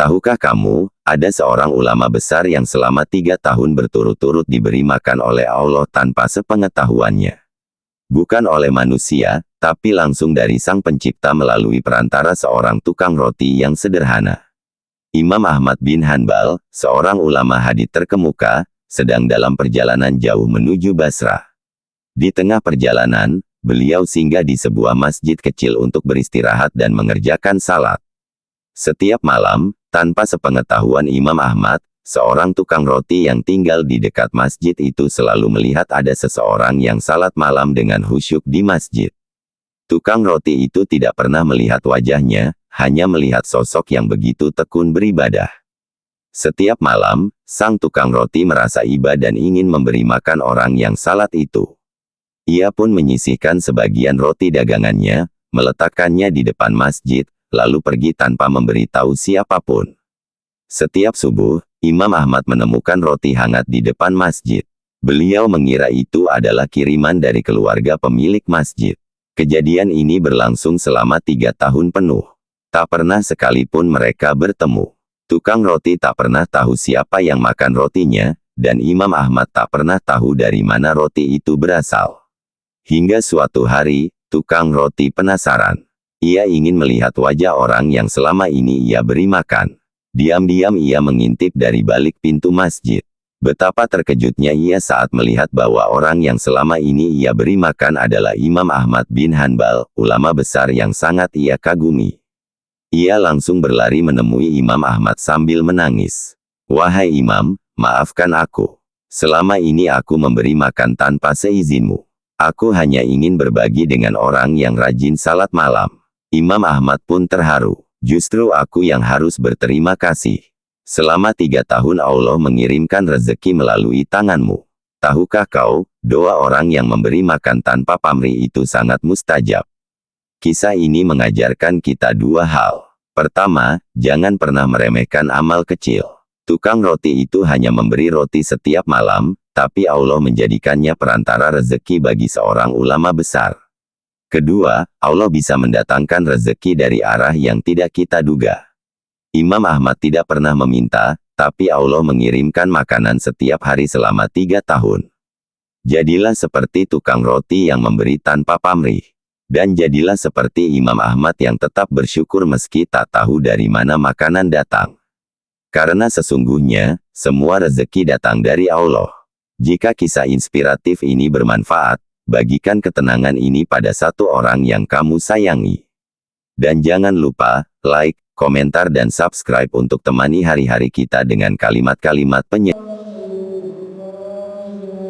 Tahukah kamu, ada seorang ulama besar yang selama 3 tahun berturut-turut diberi makan oleh Allah tanpa sepengetahuannya. Bukan oleh manusia, tapi langsung dari Sang Pencipta melalui perantara seorang tukang roti yang sederhana. Imam Ahmad bin Hanbal, seorang ulama hadits terkemuka, sedang dalam perjalanan jauh menuju Basrah. Di tengah perjalanan, beliau singgah di sebuah masjid kecil untuk beristirahat dan mengerjakan salat. Setiap malam, tanpa sepengetahuan Imam Ahmad, seorang tukang roti yang tinggal di dekat masjid itu selalu melihat ada seseorang yang salat malam dengan khusyuk di masjid. Tukang roti itu tidak pernah melihat wajahnya, hanya melihat sosok yang begitu tekun beribadah. Setiap malam, sang tukang roti merasa iba dan ingin memberi makan orang yang salat itu. Ia pun menyisihkan sebagian roti dagangannya, meletakkannya di depan masjid, lalu pergi tanpa memberitahu siapapun. Setiap subuh, Imam Ahmad menemukan roti hangat di depan masjid. Beliau mengira itu adalah kiriman dari keluarga pemilik masjid. Kejadian ini berlangsung selama 3 tahun penuh. Tak pernah sekalipun mereka bertemu. Tukang roti tak pernah tahu siapa yang makan rotinya, dan Imam Ahmad tak pernah tahu dari mana roti itu berasal. Hingga suatu hari, tukang roti penasaran. Ia ingin melihat wajah orang yang selama ini ia beri makan. Diam-diam ia mengintip dari balik pintu masjid. Betapa terkejutnya ia saat melihat bahwa orang yang selama ini ia beri makan adalah Imam Ahmad bin Hanbal, ulama besar yang sangat ia kagumi. Ia langsung berlari menemui Imam Ahmad sambil menangis. "Wahai Imam, maafkan aku. Selama ini aku memberi makan tanpa seizinmu. Aku hanya ingin berbagi dengan orang yang rajin salat malam." Imam Ahmad pun terharu. "Justru aku yang harus berterima kasih. Selama 3 tahun Allah mengirimkan rezeki melalui tanganmu. Tahukah kau, doa orang yang memberi makan tanpa pamrih itu sangat mustajab." Kisah ini mengajarkan kita 2 hal. Pertama, jangan pernah meremehkan amal kecil. Tukang roti itu hanya memberi roti setiap malam, tapi Allah menjadikannya perantara rezeki bagi seorang ulama besar. Kedua, Allah bisa mendatangkan rezeki dari arah yang tidak kita duga. Imam Ahmad tidak pernah meminta, tapi Allah mengirimkan makanan setiap hari selama 3 tahun. Jadilah seperti tukang roti yang memberi tanpa pamrih. Dan jadilah seperti Imam Ahmad yang tetap bersyukur meski tak tahu dari mana makanan datang. Karena sesungguhnya, semua rezeki datang dari Allah. Jika kisah inspiratif ini bermanfaat, bagikan ketenangan ini pada satu orang yang kamu sayangi. Dan jangan lupa, like, komentar dan subscribe untuk temani hari-hari kita dengan kalimat-kalimat penyemangat.